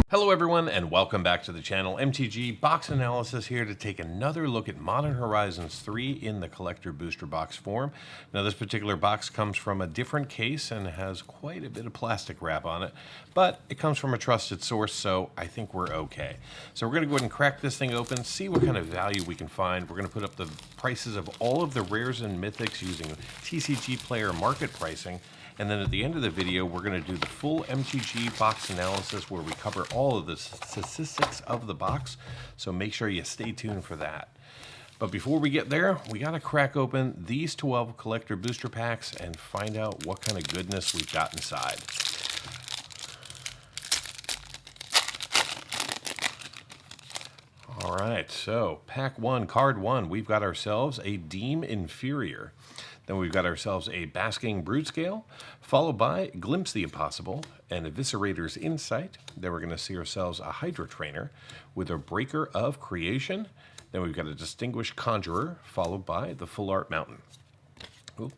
Hello everyone and welcome back to the channel. MTG Box Analysis here to take another look at Modern Horizons 3 in the collector booster box form. Now this particular box comes from a different case and has quite a bit of plastic wrap on it, but it comes from a trusted source, so I think we're okay. So we're going to go ahead and crack this thing open, see what kind of value we can find. We're going to put up the prices of all of the rares and mythics using TCG Player market pricing. And then at the end of the video, we're going to do the full MTG box analysis where we cover all of the statistics of the box. So make sure you stay tuned for that. But before we get there, we got to crack open these 12 collector booster packs and find out what kind of goodness we've got inside. All right, so pack 1, card 1, we've got ourselves a Deem Inferior. Then we've got ourselves a Basking Broodscale, followed by Glimpse the Impossible and Eviscerator's Insight. Then we're going to see ourselves a Hydra Trainer with a Breaker of Creation. Then we've got a Distinguished Conjurer, followed by the Full Art Mountain. Oop.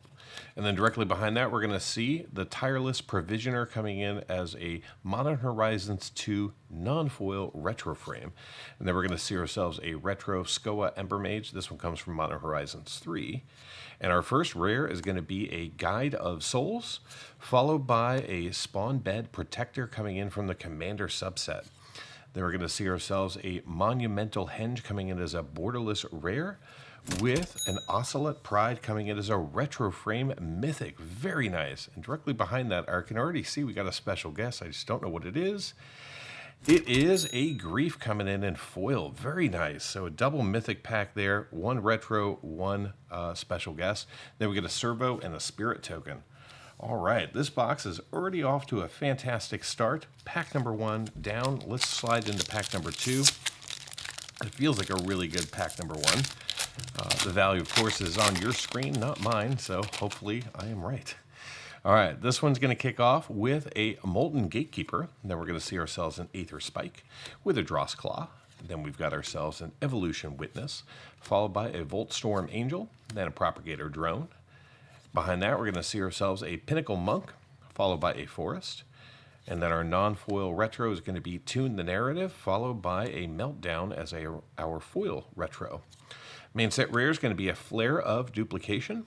And then directly behind that, we're going to see the Tireless Provisioner coming in as a Modern Horizons 2 non-foil retro frame. And then we're going to see ourselves a Retro Skoa Ember Mage. This one comes from Modern Horizons 3. And our first rare is going to be a Guide of Souls, followed by a Spawn Bed Protector coming in from the Commander subset. Then we're going to see ourselves a Monumental Henge coming in as a borderless rare, with an Ocelot Pride coming in as a retro frame mythic. Very nice. And directly behind that, I can already see we got a special guest. I just don't know what it is. It is a Grief coming in foil. Very nice. So a double mythic pack there. One retro, one special guest. Then we get a Servo and a Spirit token. All right, this box is already off to a fantastic start. Pack number 1 down. Let's slide into pack number 2. It feels like a really good pack number 1. The value, of course, is on your screen, not mine, so hopefully I am right. All right, this one's going to kick off with a Molten Gatekeeper. And then we're going to see ourselves an Aether Spike with a Dross Claw. Then we've got ourselves an Evolution Witness, followed by a Volt Storm Angel, then a Propagator Drone. Behind that, we're going to see ourselves a Pinnacle Monk, followed by a Forest. And then our non-foil retro is going to be Tune the Narrative, followed by a Meltdown as our foil retro. Main set rare is going to be a Flare of Duplication,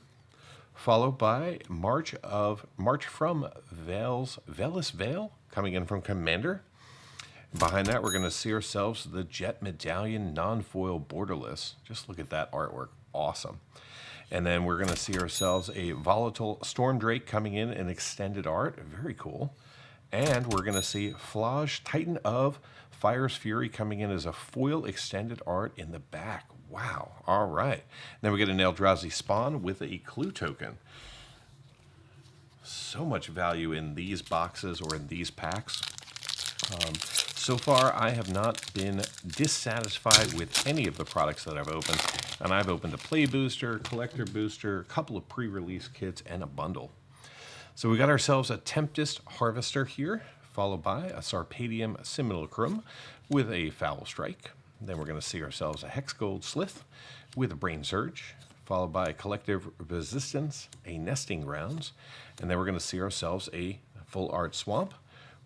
followed by March from Velis Veil, coming in from Commander. Behind that, we're going to see ourselves the Jet Medallion non-foil borderless. Just look at that artwork. Awesome. And then we're going to see ourselves a Volatile Storm Drake coming in extended art. Very cool. And we're going to see Flage, Titan of Fire's Fury, coming in as a foil extended art in the back. Wow. All right. Then we get an Eldrazi Spawn with a Clue token. So much value in these boxes or in these packs. So far, I have not been dissatisfied with any of the products that I've opened. And I've opened a Play Booster, Collector Booster, a couple of pre-release kits, and a bundle. So we got ourselves a Tempest Harvester here, followed by a Sarpadium Simulacrum with a Foul Strike. Then we're going to see ourselves a Hexgold Slith with a Brain Surge, followed by a Collective Resistance, a Nesting Grounds, and then we're going to see ourselves a Full Art Swamp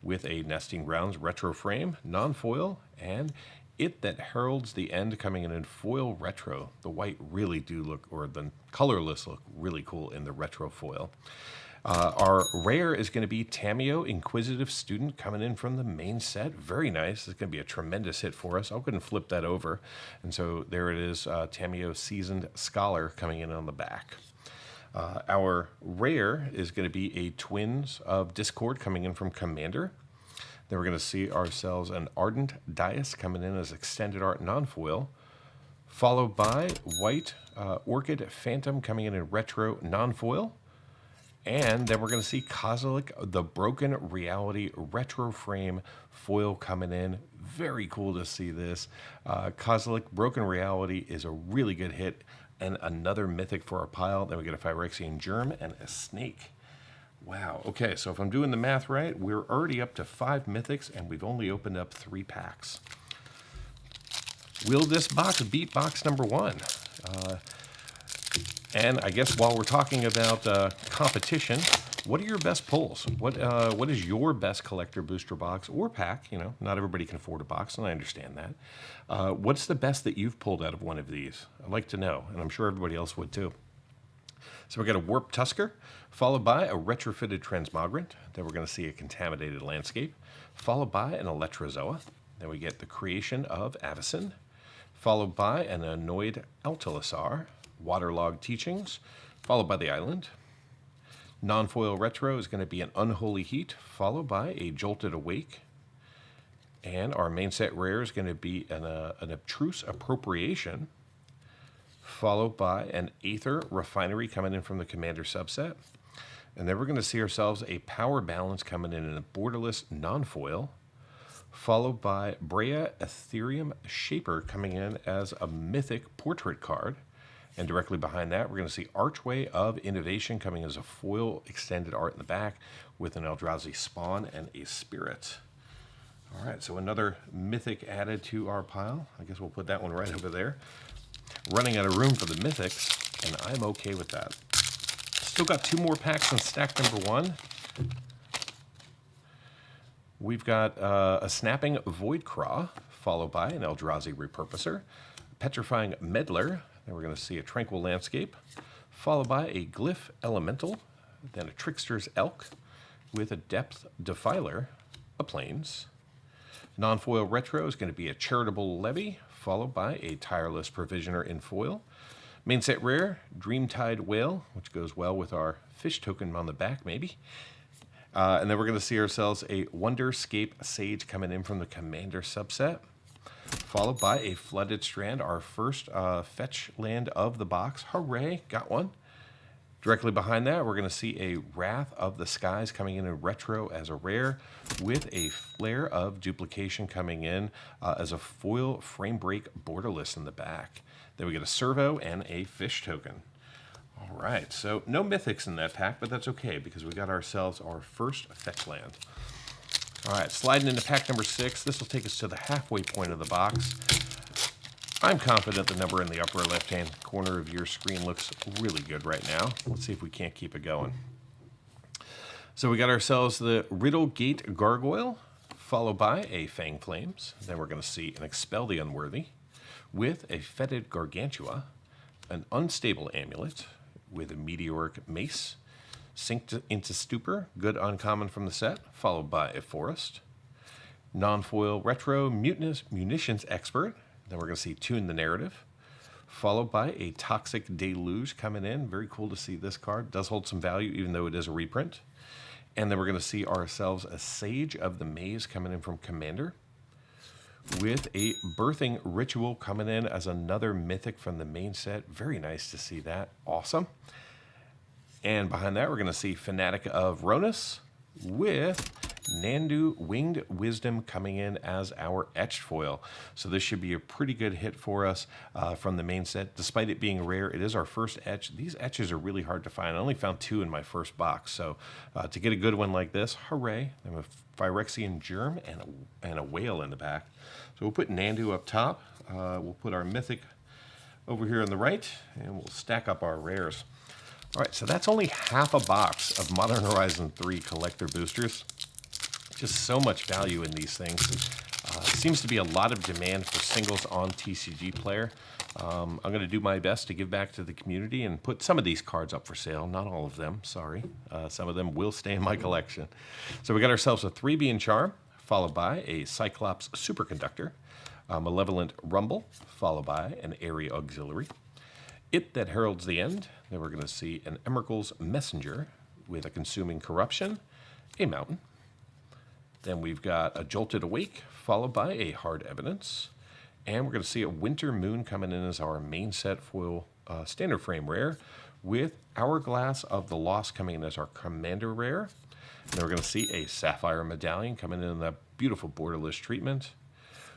with a Nesting Grounds retro frame, non-foil, and It That Heralds the End coming in foil retro. The white really do look, or the colorless look really cool in the retro foil. Our rare is going to be Tamiyo Inquisitive Student coming in from the main set. Very nice. It's going to be a tremendous hit for us. I'll go ahead and flip that over. And so there it is, Tamiyo Seasoned Scholar coming in on the back. Our rare is going to be a Twins of Discord coming in from Commander. Then we're going to see ourselves an Ardent Dais coming in as extended art non-foil, followed by White Orchid Phantom coming in retro non-foil. And then we're going to see Kozilek, the Broken Reality retro frame foil coming in. Very cool to see this. Kozilek, Broken Reality is a really good hit. And another mythic for our pile. Then we get a Phyrexian Germ and a Snake. Wow. Okay, so if I'm doing the math right, we're already up to 5 mythics, and we've only opened up 3 packs. Will this box beat box number 1? And I guess while we're talking about competition, What are your best pulls? What is your best collector booster box or pack? You know, not everybody can afford a box, and I understand that. What's the best that you've pulled out of one of these? I'd like to know, and I'm sure everybody else would too. So we got a Warp Tusker, followed by a retrofitted Transmogrant. Then we're going to see a Contaminated Landscape, followed by an Electrozoa. Then we get the creation of Avacyn, followed by an Annoyed Altilisar, Waterlogged Teachings, followed by the Island. Non-foil retro is going to be an Unholy Heat, followed by a Jolted Awake. And our main set rare is going to be an Abstruse Appropriation, followed by an Aether Refinery coming in from the Commander subset. And then we're going to see ourselves a Power Balance coming in a borderless non-foil, followed by Brea Ethereum Shaper coming in as a Mythic Portrait card. And directly behind that, we're going to see Archway of Innovation coming as a foil extended art in the back with an Eldrazi Spawn and a Spirit. All right, so another Mythic added to our pile. I guess we'll put that one right over there. Running out of room for the Mythics, and I'm okay with that. Still got 2 more packs in stack number 1. We've got a Snapping Voidcraw, followed by an Eldrazi Repurposer, Petrifying Meddler. Then we're going to see a Tranquil Landscape, followed by a Glyph Elemental, then a Trickster's Elk with a Depth Defiler, a Plains. Non-foil retro is going to be a Charitable Levy, followed by a Tireless Provisioner in foil. Main set rare, Dreamtide Whale, which goes well with our fish token on the back, maybe. And then we're going to see ourselves a Wonderscape Sage coming in from the Commander subset, followed by a Flooded Strand, our first fetch land of the box. Hooray, got one. Directly behind that, we're going to see a Wrath of the Skies coming in retro as a rare, with a Flare of Duplication coming in as a foil frame break borderless in the back. Then we get a Servo and a fish token. All right, so no Mythics in that pack, but that's okay because we got ourselves our first fetch land. All right, sliding into pack number 6. This will take us to the halfway point of the box. I'm confident the number in the upper left-hand corner of your screen looks really good right now. Let's see if we can't keep it going. So we got ourselves the Riddle Gate Gargoyle, followed by a Fang Flames. Then we're going to see an Expel the Unworthy with a Fetid Gargantua, an Unstable Amulet with a Meteoric Mace, Sink into Stupor, good uncommon from the set, followed by a Forest. Non-foil retro Munitions Expert. Then we're going to see Tune the Narrative, followed by a Toxic Deluge coming in. Very cool to see this card. Does hold some value even though it is a reprint. And then we're going to see ourselves a Sage of the Maze coming in from Commander, with a Birthing Ritual coming in as another Mythic from the main set. Very nice to see that. Awesome. And behind that, we're going to see Fanatic of Ronus with Nandu Winged Wisdom coming in as our etched foil. So this should be a pretty good hit for us from the main set. Despite it being rare, it is our first etch. These etches are really hard to find. I only found 2 in my first box. So to get a good one like this, hooray. I have a Phyrexian Germ and a Whale in the back. So we'll put Nandu up top. We'll put our Mythic over here on the right, and we'll stack up our rares. All right, so that's only half a box of Modern Horizon 3 collector boosters. Just so much value in these things. Seems to be a lot of demand for singles on TCG Player. I'm going to do my best to give back to the community and put some of these cards up for sale. Not all of them, sorry. Some of them will stay in my collection. So we got ourselves a 3-Beam Charm, followed by a Cyclops Superconductor, Malevolent Rumble, followed by an Airy Auxiliary. It That Heralds the End. Then we're going to see an Emerald's Messenger with a Consuming Corruption, a Mountain. Then we've got a Jolted Awake, followed by a Hard Evidence. And we're going to see a Winter Moon coming in as our main set foil standard frame rare, with Hourglass of the Lost coming in as our Commander rare. And then we're going to see a Sapphire Medallion coming in that beautiful borderless treatment,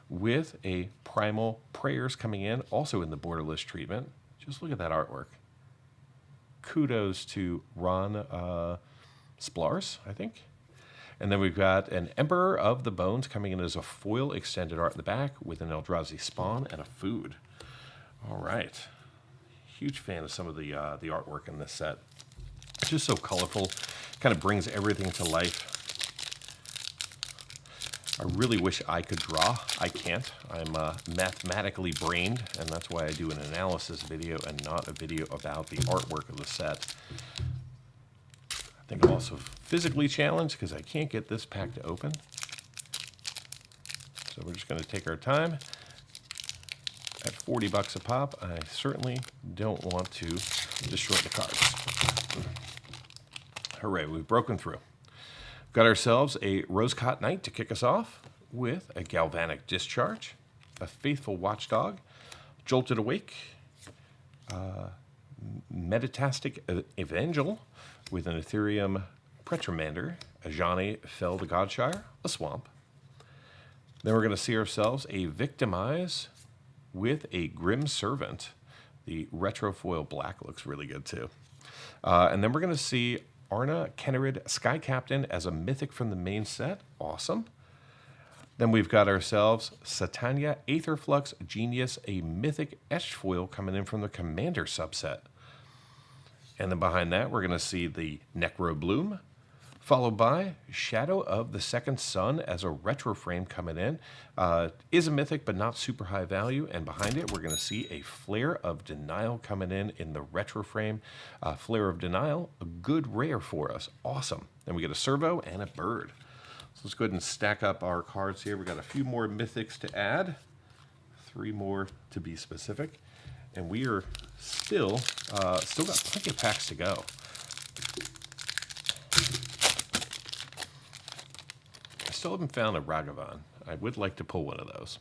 with a Primal Prayers coming in also in the borderless treatment. Just look at that artwork. Kudos to Ron Splars, I think. And then we've got an Emperor of the Bones coming in as a foil extended art in the back with an Eldrazi Spawn and a Food. All right. Huge fan of some of the artwork in this set. It's just so colorful, kind of brings everything to life. I really wish I could draw. I can't. I'm mathematically brained, and that's why I do an analysis video and not a video about the artwork of the set. I think I'm also physically challenged because I can't get this pack to open. So we're just going to take our time. At 40 bucks a pop, I certainly don't want to destroy the cards. Hooray, we've broken through. Got ourselves a Rose-Caught Knight to kick us off with a Galvanic Discharge, a Faithful Watchdog, Jolted Awake, Metatastic Evangel with an Ethereum Pretramander, a Johnny Fell the Godshire, a Swamp. Then we're going to see ourselves a Victimize with a Grim Servant. The retro foil black looks really good too. And then we're going to see Arna Kennerid Sky Captain as a mythic from the main set. Awesome. Then we've got ourselves Satania Aetherflux Genius, a mythic etched foil coming in from the Commander subset. And then behind that, we're going to see the Necro Bloom, followed by Shadow of the Second Sun as a retro frame coming in. Is a mythic, but not super high value. And behind it, we're going to see a Flare of Denial coming in the retro frame. Flare of Denial, a good rare for us. Awesome. Then we get a Servo and a Bird. So let's go ahead and stack up our cards here. We've got a few more mythics to add. 3 more to be specific. And we are still got plenty of packs to go. I still haven't found a Ragavan. I would like to pull one of those.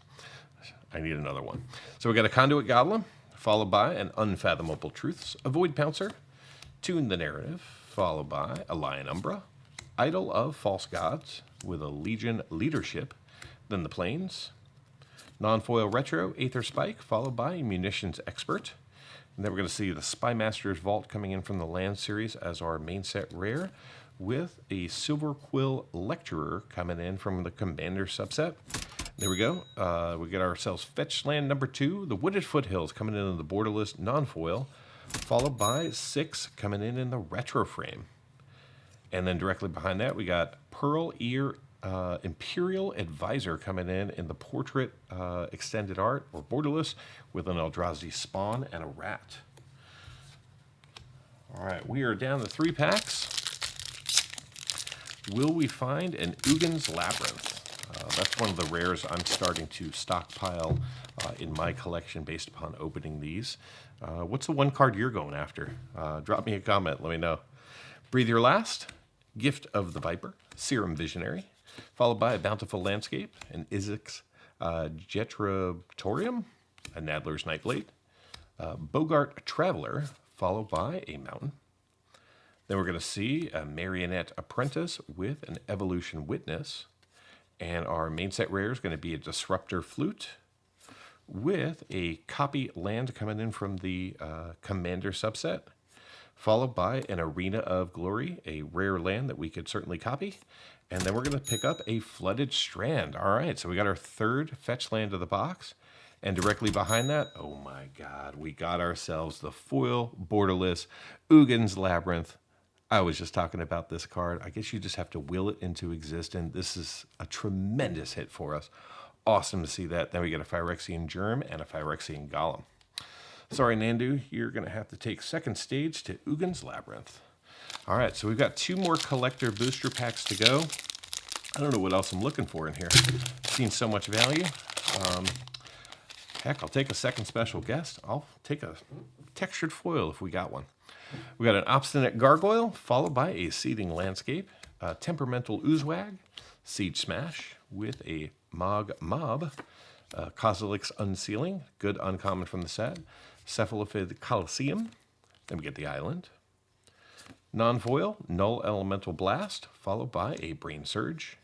I need another one. So we got a Conduit Goblin, followed by an Unfathomable Truths, a Void Pouncer, Tune the Narrative, followed by a Lion Umbra, Idol of False Gods with a Legion Leadership, then the Plains, Non-Foil Retro, Aether Spike, followed by Munitions Expert. And then we're going to see the Spymaster's Vault coming in from the Land series as our main set rare, with a Silver Quill Lecturer coming in from the Commander subset. There we go. We get ourselves Fetch Land number 2, the Wooded Foothills coming in the borderless non-foil, followed by 6 coming in the retro frame. And then directly behind that, we got Pearl Ear Imperial Advisor coming in the portrait extended art or borderless with an Eldrazi Spawn and a rat. All right, we are down to 3 packs. Will we find an Uggin's Labyrinth? That's one of the rares I'm starting to stockpile in my collection based upon opening these. What's the one card you're going after? Drop me a comment, let me know. Breathe Your Last, Gift of the Viper, Serum Visionary, followed by a Bountiful Landscape, an Izzix Jetratorium, a Nadler's Nightblade, Bogart Traveler, followed by a Mountain. Then we're going to see a Marionette Apprentice with an Evolution Witness. And our main set rare is going to be a Disruptor Flute with a Copy Land coming in from the Commander subset, followed by an Arena of Glory, a rare land that we could certainly copy. And then we're going to pick up a Flooded Strand. All right, so we got our 3rd fetch land of the box. And directly behind that, oh my God, we got ourselves the foil borderless Uggin's Labyrinth. I was just talking about this card. I guess you just have to will it into existence. This is a tremendous hit for us. Awesome to see that. Then we get a Phyrexian Germ and a Phyrexian Golem. Sorry, Nandu, you're going to have to take 2nd stage to Uggin's Labyrinth. All right, so we've got 2 more collector booster packs to go. I don't know what else I'm looking for in here. I've seen so much value. Heck, I'll take a 2nd special guest. I'll take a textured foil if we got one. We got an Obstinate Gargoyle, followed by a Seething Landscape, a Temperamental Oozewag, Siege Smash with a Mog Mob, Kozilek's Unsealing, good uncommon from the set, Cephalopid Coliseum, then we get the Island, non-foil, Null Elemental Blast, followed by a Brain Surge.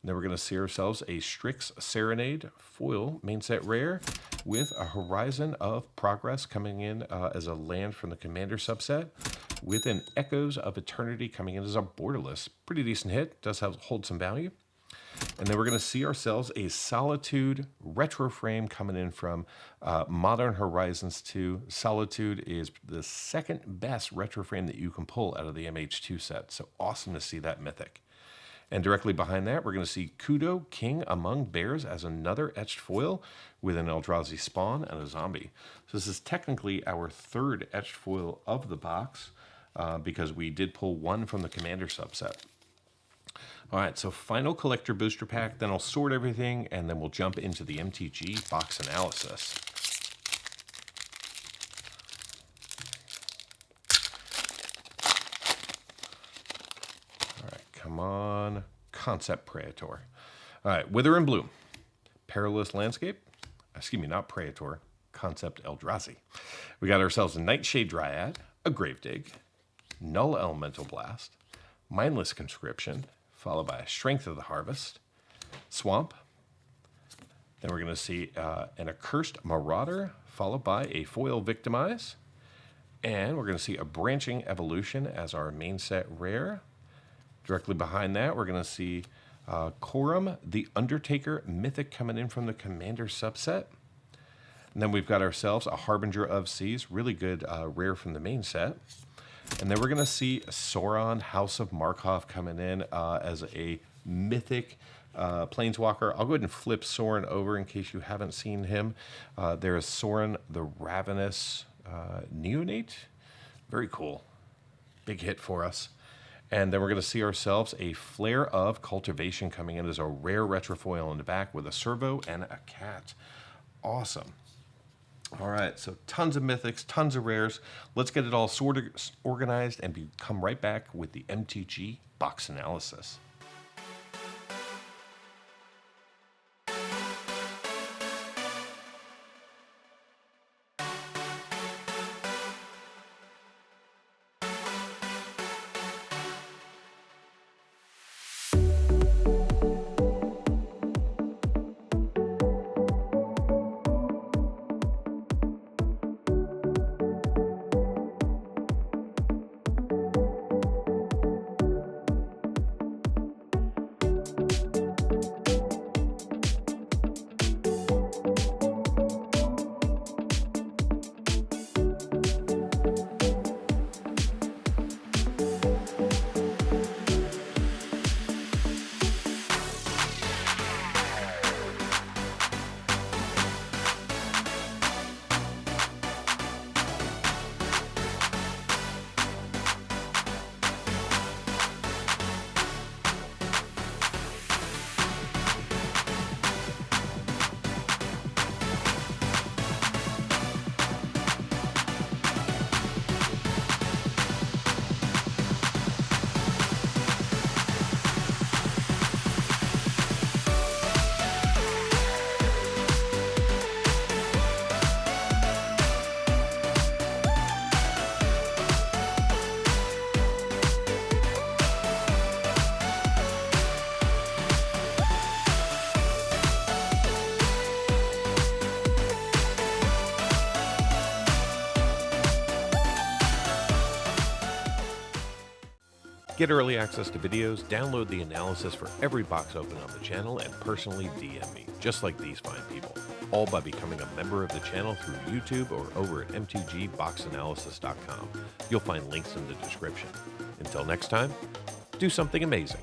And then we're going to see ourselves a Strix Serenade foil main set rare with a Horizon of Progress coming in as a land from the Commander subset, with an Echoes of Eternity coming in as a borderless. Pretty decent hit, does hold some value. And then we're going to see ourselves a Solitude retro frame coming in from Modern Horizons 2. Solitude is the second best retro frame that you can pull out of the MH2 set. So awesome to see that mythic. And directly behind that, we're going to see Kudo, King Among Bears, as another etched foil with an Eldrazi spawn and a zombie. So this is technically our third etched foil of the box because we did pull one from the Commander subset. All right, so final collector booster pack, then I'll sort everything, and then we'll jump into the MTG box analysis. All right, come on. Concept Praetor. All right, Wither and Bloom. Perilous Landscape. Excuse me, not Praetor. Concept Eldrazi. We got ourselves a Nightshade Dryad, a Gravedigg, Null Elemental Blast, Mindless Conscription, followed by a Strength of the Harvest, Swamp. Then we're going to see an Accursed Marauder, followed by a Foil Victimize. And we're going to see a Branching Evolution as our main set rare. Directly behind that, we're going to see Corum, the Undertaker Mythic coming in from the Commander subset. And then we've got ourselves a Harbinger of Seas, really good rare from the main set. And then we're going to see Sauron, House of Markov coming in as a mythic planeswalker. I'll go ahead and flip Sauron over in case you haven't seen him. There is Sauron, the Ravenous Neonate. Very cool. Big hit for us. And then we're going to see ourselves a Flare of Cultivation coming in as a rare retrofoil in the back with a servo and a cat. Awesome. All right, so tons of mythics, tons of rares. Let's get it all sorted, organized, and come right back with the MTG box analysis. Get early access to videos, download the analysis for every box open on the channel, and personally DM me, just like these fine people, all by becoming a member of the channel through YouTube or over at mtgboxanalysis.com. You'll find links in the description. Until next time, do something amazing.